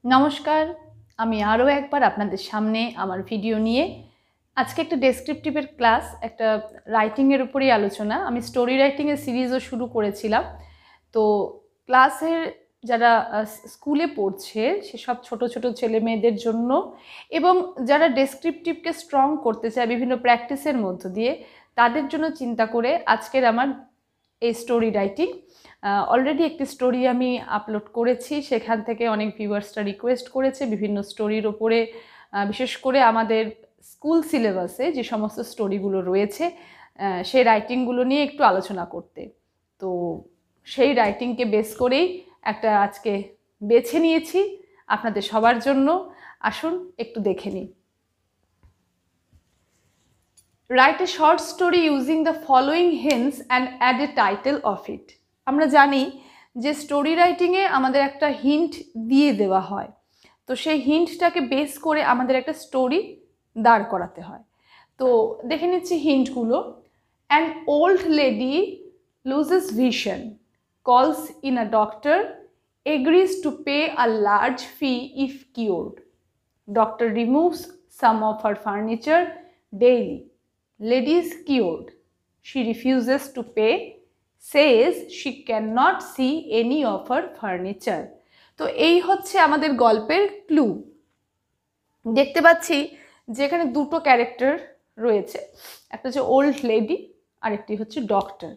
নমস্কার, আমি আরও একবার আপনাদের সামনে আমার ভিডিও নিয়ে আজকে একটা ডেসক্রিপটিভের ক্লাস, একটা রাইটিংয়ের উপরেই আলোচনা। আমি স্টোরি রাইটিংয়ের সিরিজও শুরু করেছিলাম। তো ক্লাসের যারা স্কুলে পড়ছে সেসব ছোট ছোট ছেলে মেয়েদের জন্য, এবং যারা ডেসক্রিপটিভকে স্ট্রং করতে চায় বিভিন্ন প্র্যাকটিসের মধ্য দিয়ে, তাদের জন্য চিন্তা করে আজকের আমার এই স্টোরি রাইটিং। অলরেডি একটি স্টোরি আমি আপলোড করেছি, সেখান থেকে অনেক ভিউয়ার্সরা রিকোয়েস্ট করেছে বিভিন্ন স্টোরির ওপরে, বিশেষ করে আমাদের স্কুল সিলেবাসে যে সমস্ত স্টোরিগুলো রয়েছে সেই রাইটিংগুলো নিয়ে একটু আলোচনা করতে। তো সেই রাইটিংকে বেস করেই একটা আজকে বেছে নিয়েছি আপনাদের সবার জন্য। আসুন একটু দেখে নিই। Write a short story using the following hints and add a title of it. আমরা জানি যে স্টোরি রাইটিংয়ে আমাদের একটা হিন্ট দিয়ে দেওয়া হয়, তো সেই হিন্টটাকে বেস করে আমাদের একটা স্টোরি দাঁড় করাতে হয়। তো দেখে নিচ্ছি হিন্টগুলো। An old lady loses vision, calls in a doctor, agrees to pay a large fee if cured. Doctor removes some of her furniture daily. Lady is cured. She refuses to pay, says she cannot see any of her furniture. তো এই হচ্ছে আমাদের গল্পের clue. দেখতে পাচ্ছি যে এখানে দুটো ক্যারেক্টার রয়েছে, একটা হচ্ছে ওল্ড লেডি আর একটি হচ্ছে ডক্টর,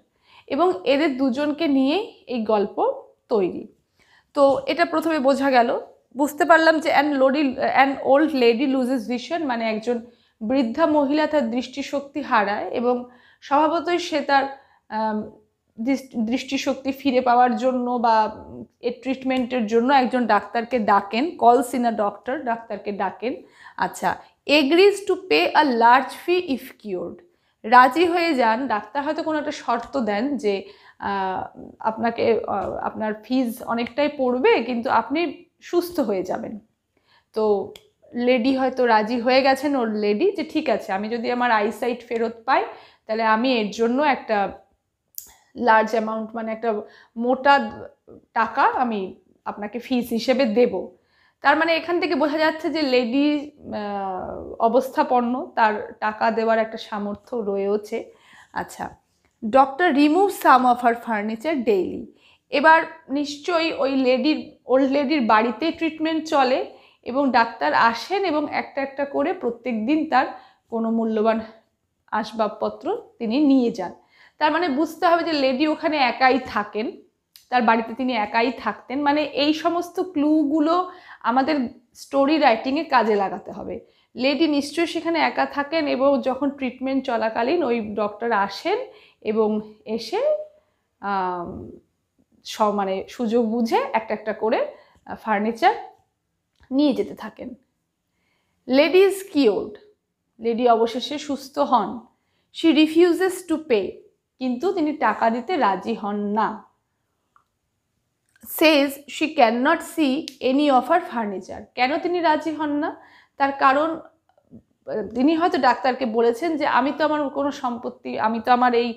এবং এদের দুজনকে নিয়েই এই গল্প তৈরি। তো এটা প্রথমে বোঝা গেল, বুঝতে পারলাম যে an old lady loses vision মানে একজন বৃদ্ধা মহিলা তার দৃষ্টিশক্তি হারায়, এবং স্বভাবতই সে তার দৃষ্টিশক্তি ফিরে পাওয়ার জন্য বা এর ট্রিটমেন্টের জন্য একজন ডাক্তারকে ডাকেন। কলস ইন আ ডক্টর, ডাক্তারকে ডাকেন। আচ্ছা, agrees to pay a large fee if cured, রাজি হয়ে যান। ডাক্তার হয়তো কোনো একটা শর্ত দেন যে আপনাকে আপনার ফিজ অনেকটাই পড়বে, কিন্তু আপনি সুস্থ হয়ে যাবেন। তো লেডি হয়তো রাজি হয়ে গেছেন, ওর লেডি, যে ঠিক আছে, আমি যদি আমার আইসাইট ফেরত পাই তাহলে আমি এর জন্য একটা লার্জ অ্যামাউন্ট, মানে একটা মোটা টাকা আমি আপনাকে ফিস হিসেবে দেব। তার মানে এখান থেকে বোঝা যাচ্ছে যে লেডি অবস্থাপন্ন, তার টাকা দেওয়ার একটা সামর্থ্য রয়েছে। আচ্ছা, doctor remove some of her furniture daily. এবার নিশ্চয়ই ওই ওল্ড লেডির বাড়িতে ট্রিটমেন্ট চলে, এবং ডাক্তার আসেন এবং একটা একটা করে প্রত্যেক দিন তার কোনো মূল্যবান আসবাবপত্র তিনি নিয়ে যান। তার মানে বুঝতে হবে যে লেডি ওখানে একাই থাকেন, তার বাড়িতে তিনি একাই থাকতেন। মানে এই সমস্ত ক্লুগুলো আমাদের স্টোরি রাইটিংয়ে কাজে লাগাতে হবে। লেডি নিশ্চয়ই সেখানে একা থাকেন, এবং যখন ট্রিটমেন্ট চলাকালীন ওই ডক্টর আসেন এবং এসে মানে সুযোগ বুঝে একটা একটা করে ফার্নিচার নিয়ে যেতে থাকেন। লেডি ইজ কিওর্ড, লেডি অবশেষে সুস্থ হন। শি রিফিউজেস টু পে, কিন্তু তিনি টাকা দিতে রাজি হন না। Says she can not see any of her furniture, কেন তিনি রাজি হন না? তার কারণ তিনি হয়তো ডাক্তারকে বলেছেন যে আমি তো আমার কোনো সম্পত্তি, আমি তো আমার এই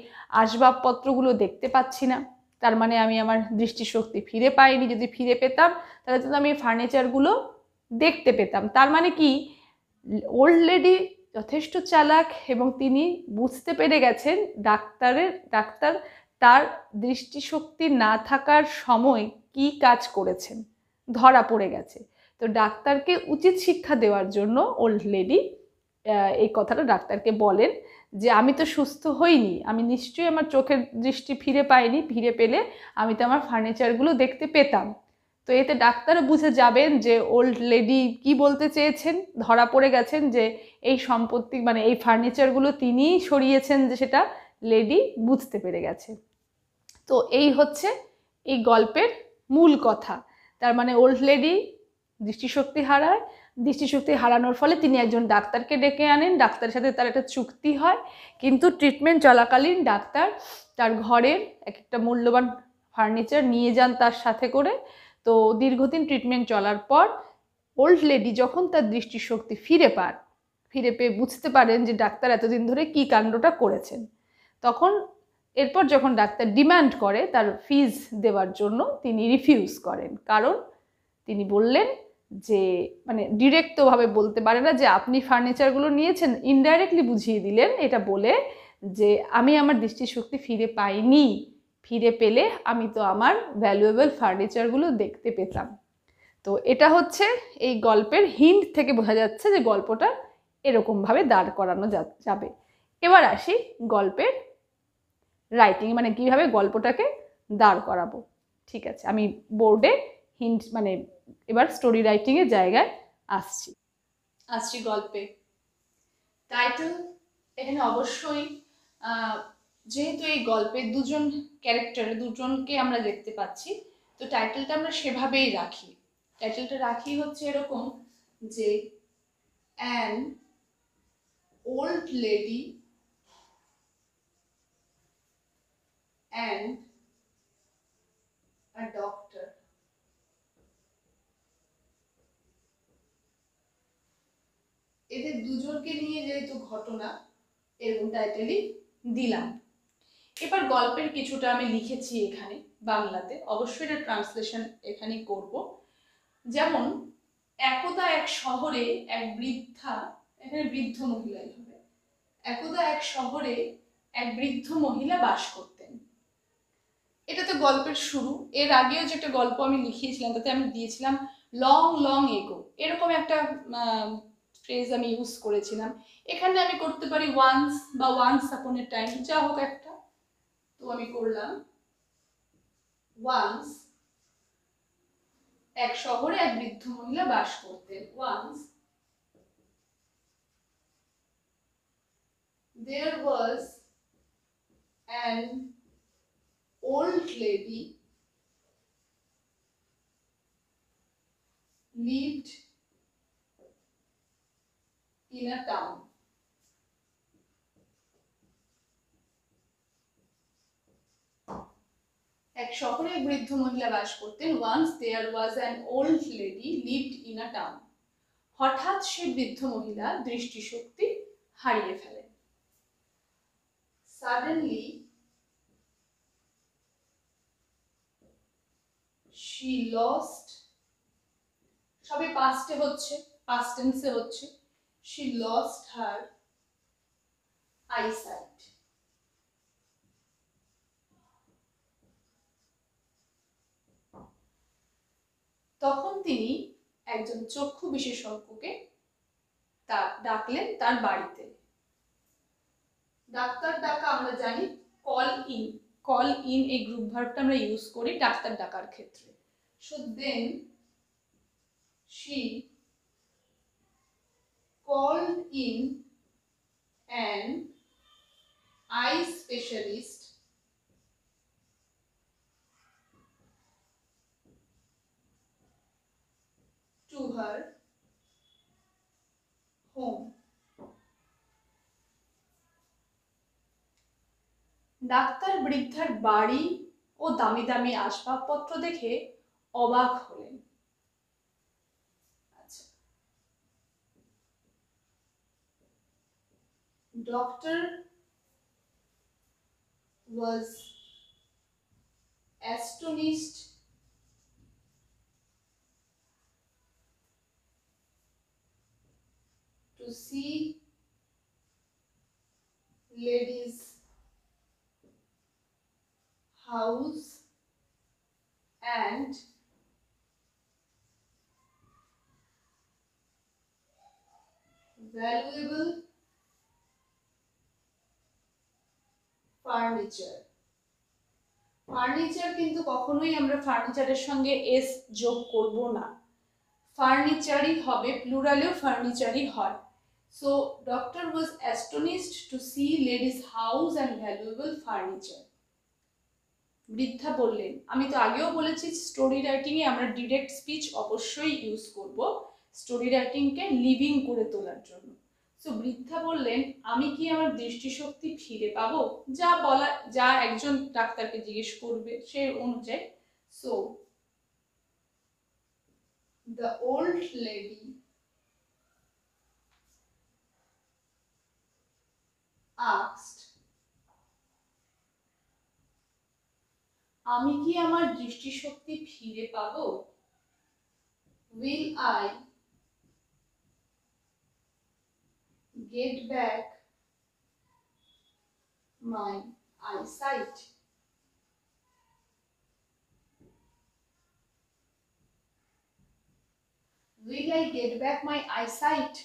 আসবাবপত্রগুলো দেখতে পাচ্ছি না, তার মানে আমি আমার দৃষ্টিশক্তি ফিরে পাইনি। যদি ফিরে পেতাম তাহলে তো আমি ফার্নিচারগুলো দেখতে পেতাম। তার মানে কি, ওল্ড লেডি যথেষ্ট চালাক, এবং তিনি বুঝতে পেরে গেছেন ডাক্তার তার দৃষ্টিশক্তি না থাকার সময় কি কাজ করেছেন, ধরা পড়ে গেছে। তো ডাক্তারকে উচিত শিক্ষা দেওয়ার জন্য ওল্ড লেডি এই কথাটা ডাক্তারকে বলেন যে আমি তো সুস্থ হইনি, আমি নিশ্চয়ই আমার চোখের দৃষ্টি ফিরে পাইনি, ফিরে পেলে আমি তো আমার ফার্নিচারগুলো দেখতে পেতাম। তো এতে ডাক্তারও বুঝে যাবেন যে ওল্ড লেডি কি বলতে চেয়েছেন, ধরা পড়ে গেছেন যে এই সম্পত্তি মানে এই ফার্নিচারগুলো তিনিই সরিয়েছেন, যে সেটা লেডি বুঝতে পেরে গেছে। তো এই হচ্ছে এই গল্পের মূল কথা। তার মানে ওল্ড লেডি দৃষ্টিশক্তি হারায়, দৃষ্টিশক্তি হারানোর ফলে তিনি একজন ডাক্তারকে ডেকে আনেন, ডাক্তারের সাথে তার একটা চুক্তি হয়, কিন্তু ট্রিটমেন্ট চলাকালীন ডাক্তার তার ঘরের এক একটা মূল্যবান ফার্নিচার নিয়ে যান তার সাথে করে। তো দীর্ঘদিন ট্রিটমেন্ট চলার পর ওল্ড লেডি যখন তার দৃষ্টিশক্তি ফিরে পেয়ে বুঝতে পারেন যে ডাক্তার এতদিন ধরে কী কাণ্ডটা করেছেন, তখন এরপর যখন ডাক্তার ডিমান্ড করে তার ফিজ দেওয়ার জন্য, তিনি রিফিউজ করেন। কারণ তিনি বললেন যে মানে ডিরেক্ট তো ভাবে বলতে পারে না যে আপনি ফার্নিচারগুলো নিয়েছেন, ইনডাইরেক্টলি বুঝিয়ে দিলেন এটা বলে যে আমি আমার দৃষ্টিশক্তি ফিরে পাইনি, ফিরে পেলে আমি তো আমার ভ্যালুয়েবল ফার্নিচারগুলো দেখতে পেতাম। তো এটা হচ্ছে এই গল্পের হিন্ট থেকে বোঝা যাচ্ছে যে গল্পটা এরকমভাবে দাঁড় করানো যাবে। এবার আসি গল্পের রাইটিং, মানে কীভাবে গল্পটাকে দাঁড় করাবো। ঠিক আছে, আমি বোর্ডে হিন্ট মানে এবার স্টোরি রাইটিংয়ের জায়গায় আসছি গল্পে। টাইটেল এখানে অবশ্যই যেহেতু এই গল্পে দুজন ক্যারেক্টার, দুজনকে আমরা দেখতে পাচ্ছি, তো টাইটেলটা আমরা সেভাবেই রাখি। টাইটেলটা রাখি হচ্ছে এরকম যে an old lady and a doctor. এদের দুজনকে নিয়ে যেহেতু ঘটনা, এরকম টাইটেলই দিলাম। এবার গল্পের কিছুটা আমি লিখেছি এখানে বাংলাতে, অবশ্যই এটা ট্রান্সলেশন এখানেই করব। যেমন একদা এক শহরে এক বৃদ্ধা, এখানে বৃদ্ধ মহিলাই হবে, একদা এক শহরে এক বৃদ্ধ মহিলা বাস করতেন। এটা তো গল্পের শুরু। এর আগেও যেটা গল্প আমি লিখিয়েছিলাম তাতে আমি দিয়েছিলাম লং লং এগো, এরকম একটা ফ্রেজ আমি ইউজ করেছিলাম। এখানে আমি করতে পারি ওয়ান্স বা ওয়ান্স আপন এ টাইম, যা হোক একটা। তো আমি করলাম ওয়ান্স, এক শহরে এক বৃদ্ধ মহিলা বাস করতেন। Once there was an old lady lived in a town. এক শহরে এক বৃদ্ধ মহিলা বাস করতেন। once there was an old lady lived in a town. হঠাৎ সে বৃদ্ধ মহিলা দৃষ্টিশক্তি হারিয়ে ফেলেন। suddenly she lost, সবে পাস্টে হচ্ছে, পাস্ট টেন্সে হচ্ছে, she lost her eyesight. তখন তিনি একজন চক্ষু বিশেষজ্ঞকে ডাকলেন তার বাড়িতে। ডাক্তার ডাকা আমরা জানি কল ইন, কল ইন এই গ্রুপ ভার্বটা আমরা ইউজ করি ডাক্তার ডাকার ক্ষেত্রে। So then she called in an eye specialist to her home. ডাক্তার বৃদ্ধার বাড়ি ও দামি দামি আসবাবপত্র দেখে অবাক হলেন। আচ্ছা, doctor was astonished to see ladies' house and valuable furniture. Furniture কিন্তু কখনোই আমরা ফার্নিচারের সঙ্গে এস যোগ করব না, ফার্নিচারই হবে, প্লুরালেও ফার্নিচারই হয়। So doctor was astonished to see ladies house and valuable furniture. বৃদ্ধা বললেন, আমি তো আগেও বলেছি স্টোরি রাইটিংয়ে আমরা ডিরেক্ট স্পিচ অবশ্যই ইউজ করব স্টোরি রাইটিংকে লিভিং করে তোলার জন্য। সো বৃদ্ধা বললেন, আমি কি আমার দৃষ্টিশক্তি ফিরে পাবো? যা বলা, যা একজন ডাক্তারকে জিজ্ঞেস করবে সে অনুযায়ী। So the old lady asked, আমি কি আমার দৃষ্টিশক্তি ফিরে পাবো? will I get back my eyesight? Will I get back my eyesight?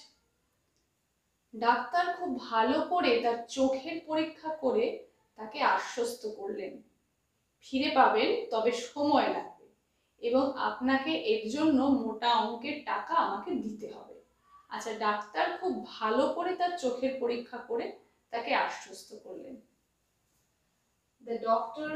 Doctor খুব ভালো করে তার চোখের পরীক্ষা করে তাকে আশ্বস্ত করলেন, ফিরে পাবেন, তবে সময় লাগবে এবং আপনাকে এর জন্য মোটা অঙ্কের টাকা আমাকে দিতে হবে। আচ্ছা, ডাক্তার খুব ভালো করে তার চোখের পরীক্ষা করে তাকে আশ্বস্ত করলেন। The doctor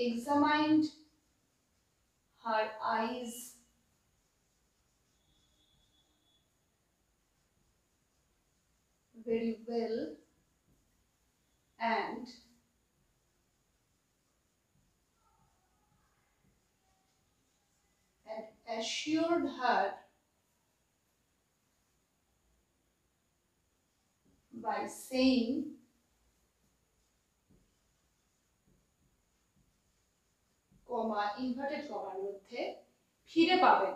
examined her eyes very well and assured her by saying, comma inverted কমার মধ্যে, ফিরে পাবেন।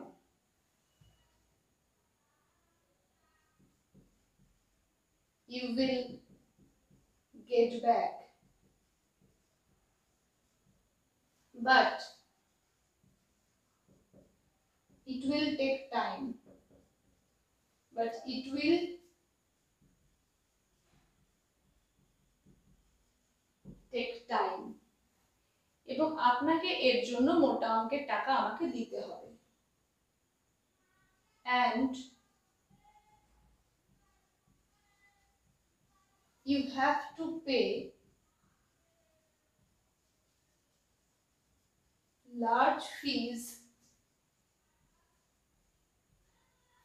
You will get back, but it will take time. But it will take time. এবং আপনাকে এর জন্য মোটা অঙ্কের টাকা আমাকে দিতে হবে। And you have to pay large fees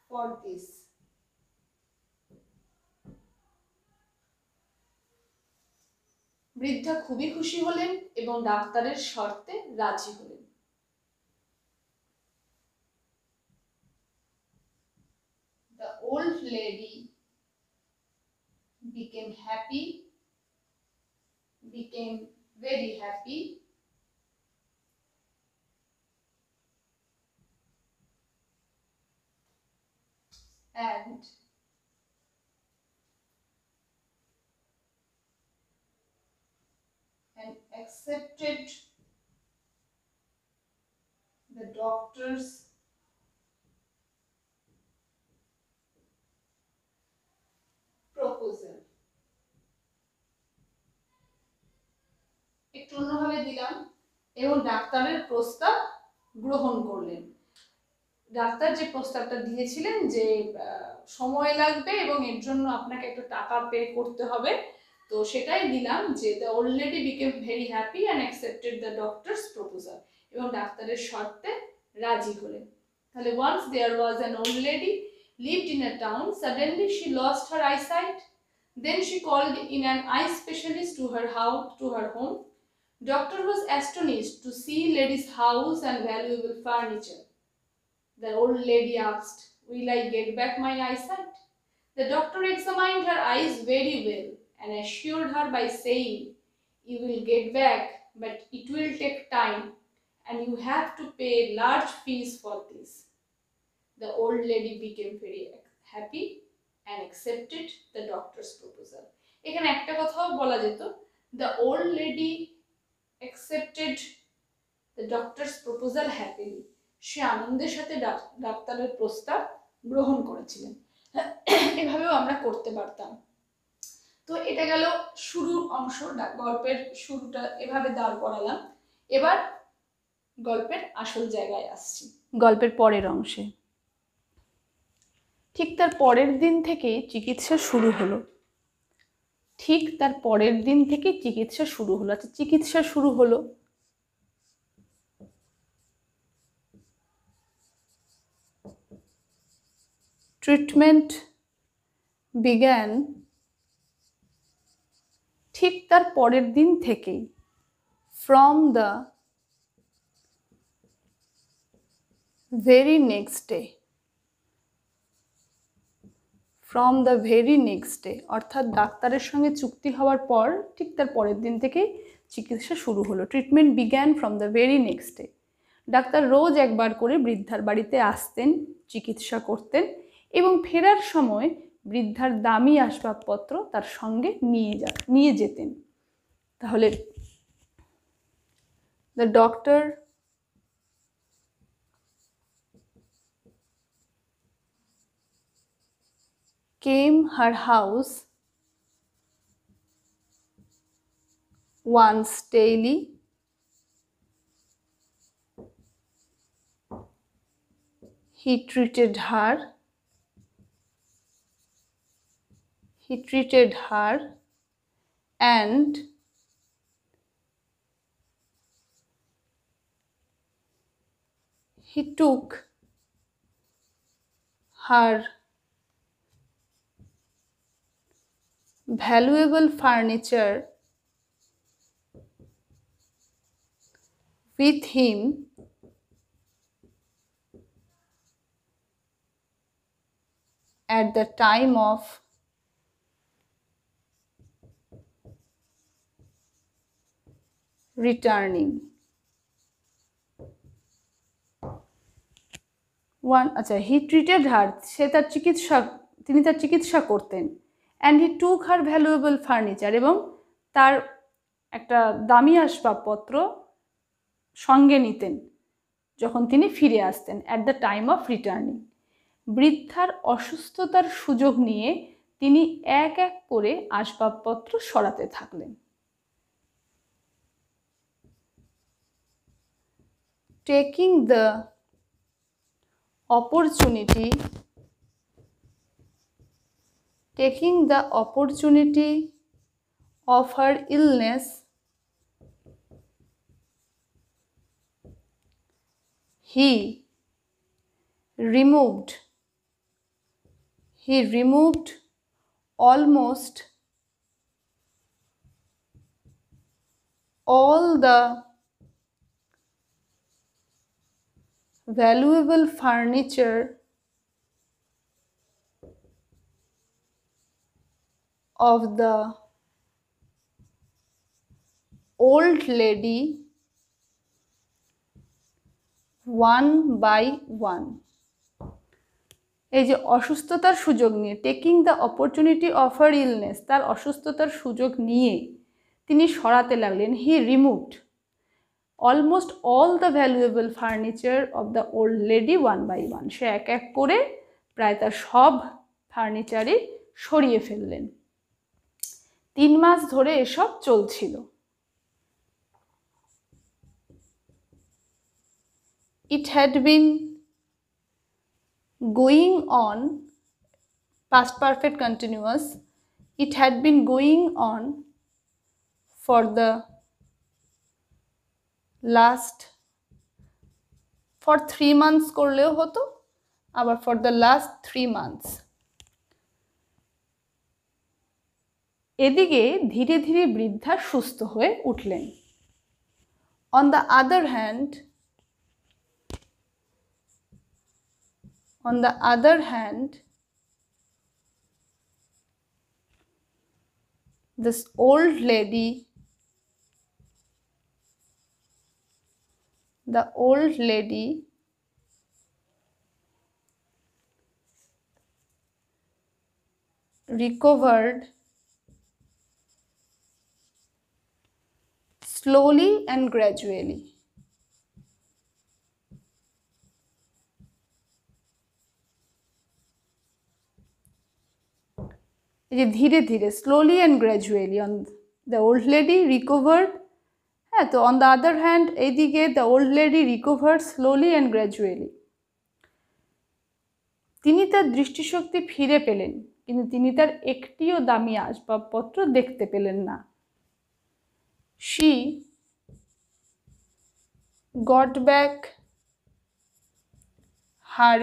for this. বৃদ্ধা খুবই খুশি হলেন এবং ডাক্তারের শর্তে রাজি হলেন। The old lady became very happy, and accepted the doctor's proposal. একটু অন্যভাবে দিলাম, এবং ডাক্তারের প্রস্তাব গ্রহণ করলেন। ডাক্তার যে প্রস্তাবটা দিয়েছিলেন যে সময় লাগবে এবং এর জন্য আপনাকে একটু টাকা পে করতে হবে, তো সেটাই দিলাম যে the old lady became very happy and accepted the doctor's proposal, এবং ডাক্তারের শর্তে রাজি হলেন। তাহলে once there was an old lady lived in a town. Suddenly she lost her eyesight. Then she called in an eye specialist to her home. Doctor was astonished to see lady's house and valuable furniture. The old lady asked, "Will I get back my eyesight?" The doctor examined her eyes very well and assured her by saying, "You will get back, but it will take time and you have to pay large fees for this." The old lady became very happy and accepted the doctor's proposal. এখানে একটা কথাও বলা যেত, the old lady accepted the doctor's proposal happily. সে আনন্দের সাথে ডাক্তারের প্রস্তাব গ্রহণ করেছিলেন। এভাবেও আমরা করতে পারতাম। তো এটা গেল শুরুর অংশ, গল্পের শুরুটা এভাবে দাঁড় করালাম। এবার গল্পের আসল জায়গায় আসছি, গল্পের পরের অংশে। ঠিক তার পরের দিন থেকেই চিকিৎসা শুরু হলো। আচ্ছা, চিকিৎসা শুরু হলো। ট্রিটমেন্ট began ঠিক তার পরের দিন থেকেই, from the very next day. From the very next day, অর্থাৎ ডাক্তারের সঙ্গে চুক্তি হওয়ার পর ঠিক তার পরের দিন থেকেই চিকিৎসা শুরু হলো। Treatment began from the very next day. Doctor রোজ একবার করে বৃদ্ধার বাড়িতে আসতেন, চিকিৎসা করতেন এবং ফেরার সময় বৃদ্ধার দামি আসবাবপত্র তার সঙ্গে নিয়ে যেতেন। তাহলে the doctor came her house once daily. He treated her and he took her valuable furniture with him at the time of returning. he treated her, তিনি তার চিকিৎসা করতেন। and he took her valuable furniture, এবং তার একটা দামি আসবাবপত্র সঙ্গে নিতেন যখন তিনি ফিরে আসতেন, at the time of returning. বৃদ্ধার অসুস্থতার সুযোগ নিয়ে তিনি এক এক করে আসবাবপত্র সরাতে থাকলেন। taking the opportunity of her illness, he removed almost all the valuable furniture of the old lady one by one. এই যে অসুস্থতার সুযোগ নিয়ে, taking the opportunity of her illness, তার অসুস্থতার সুযোগ নিয়ে তিনি সরাতে লাগলেন। He removed almost all the valuable furniture of the old lady one by one. সে এক এক করে প্রায় তার সব ফার্নিচারই সরিয়ে ফেললেন। 3 মাস ধরে এসব চলছিল। It had been going on, past perfect continuous, it had been going on for the last, for 3 months করলেও হতো, আবার for the last 3 months। এদিকে ধীরে ধীরে বৃদ্ধা সুস্থ হয়ে উঠলেন। On the other hand, this old lady recovered slowly and gradually. ধীরে ধীরে, slowly and gradually, on the old lady recovered, হ্যাঁ, তো on the other hand এইদিকে the old lady recovered slowly and gradually। তিনি তার দৃষ্টিশক্তি ফিরে পেলেন, কিন্তু তিনি তার একটিও দামি আসবাবপত্র দেখতে পেলেন না। She got back her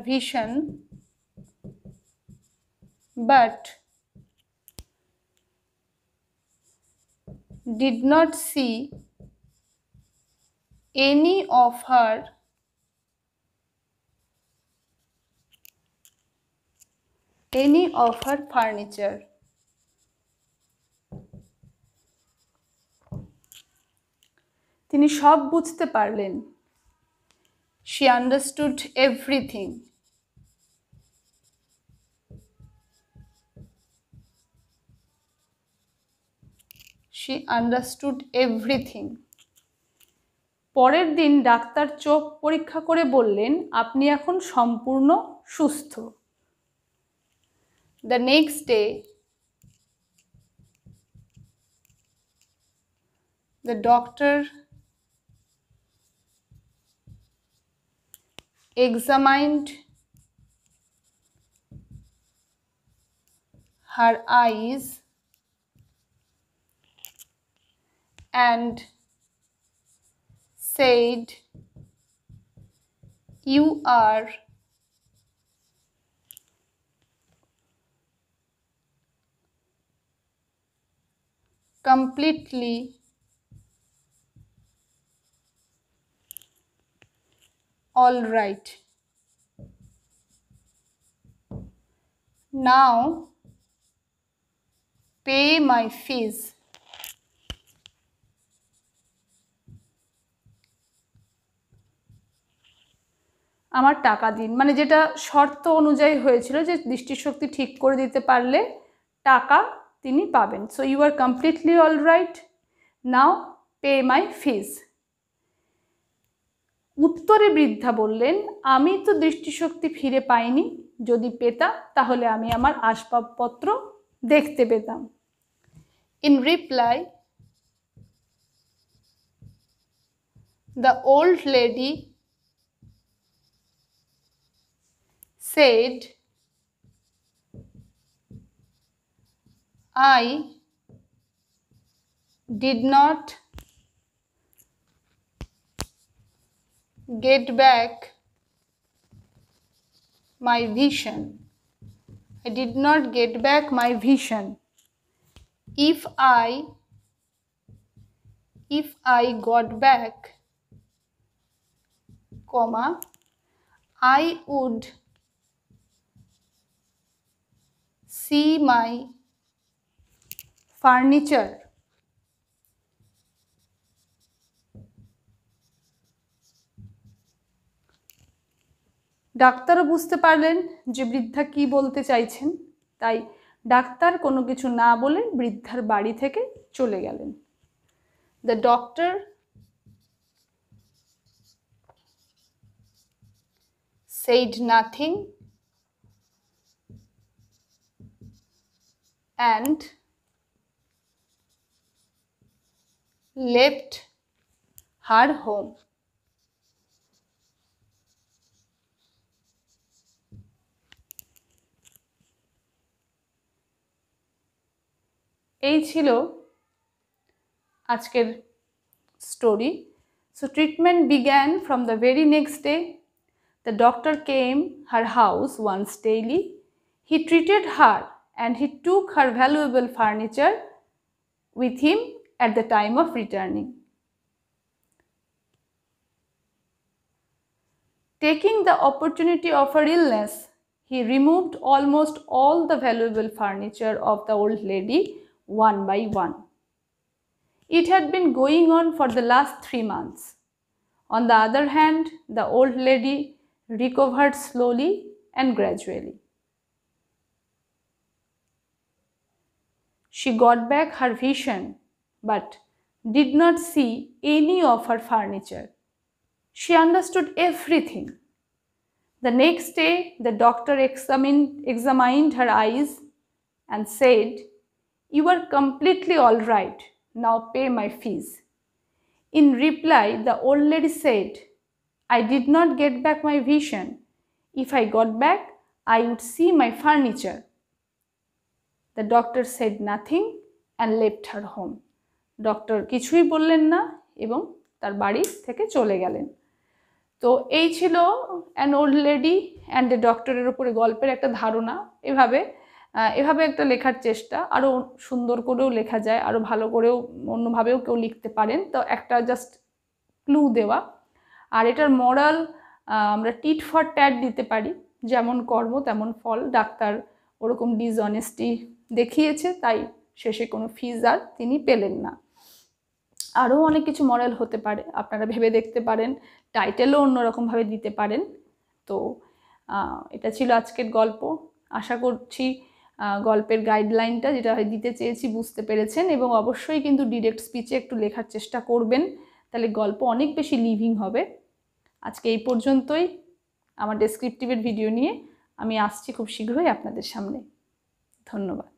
vision, but did not see any of her any of her furniture. তিনি সব বুঝতে পারলেন। She understood everything. She understood everything. পরের দিন ডাক্তার চোখ পরীক্ষা করে বললেন, আপনি এখন সম্পূর্ণ সুস্থ। The next day, the doctor examined her eyes and said, you are completely all right. Now pay my fees. আমার টাকা দিন, মানে যেটা শর্ত অনুযায়ী হয়েছিল যে দৃষ্টিশক্তি ঠিক করে দিতে পারলে টাকা তিনি পাবেন। So you are completely all right, now pay my fees. উত্তরে বৃদ্ধা বললেন, আমি তো দৃষ্টিশক্তি ফিরে পাইনি, যদি পেতাম তাহলে আমি আমার আসবাবপত্র দেখতে পেতাম। In reply, the old lady said, I did not get back my vision. I did not get back my vision. If I got back, comma, I would see my furniture. ডাক্তারও বুঝতে পারলেন যে বৃদ্ধা কি বলতে চাইছেন, তাই ডাক্তার কোনো কিছু না বলে বৃদ্ধার বাড়ি থেকে চলে গেলেন। The doctor said nothing and left her home. এই ছিল আজকের story. So treatment began from the very next day. The doctor came her house once daily. He treated her and he took her valuable furniture with him at the time of returning. Taking the opportunity of her illness, he removed almost all the valuable furniture of the old lady one by one. It had been going on for the last 3 months. On the other hand, the old lady recovered slowly and gradually. She got back her vision but did not see any of her furniture. She understood everything. The next day, the doctor examined her eyes and said, you are completely all right. Now pay my fees. In reply, the old lady said, I did not get back my vision. If I got back, I would see my furniture. The doctor said nothing and left her home. Doctor কিছুই বললেন না এবং তার বাড়ি থেকে চলে গেলেন। তো এই ছিল an old lady and a ডক্টরের উপরে গল্পের একটা ধারণা। এভাবে একটা লেখার চেষ্টা, আরও সুন্দর করেও লেখা যায়, আরও ভালো করেও অন্যভাবেও কেউ লিখতে পারেন। তো একটা জাস্ট ক্লু দেওয়া। আর এটার মরাল আমরা টিট ফর ট্যাট দিতে পারি, যেমন কর্ম তেমন ফল। ডাক্তার ওরকম ডিসঅনেস্টি দেখিয়েছে, তাই শেষে কোনো ফিজ আর তিনি পেলেন না। আরও অনেক কিছু মরাল হতে পারে, আপনারা ভেবে দেখতে পারেন, টাইটেলও অন্যরকমভাবে দিতে পারেন। তো এটা ছিল আজকের গল্প। আশা করছি গল্পের গাইডলাইনটা যেটা দিতে চেয়েছি বুঝতে পেরেছেন, এবং অবশ্যই কিন্তু ডিরেক্ট স্পিচে একটু লেখার চেষ্টা করবেন, তাহলে গল্প অনেক বেশি লিভিং হবে। আজকে এই পর্যন্তই। আমার ডেসক্রিপটিভের ভিডিও নিয়ে আমি আসছি খুব শীঘ্রই আপনাদের সামনে। ধন্যবাদ।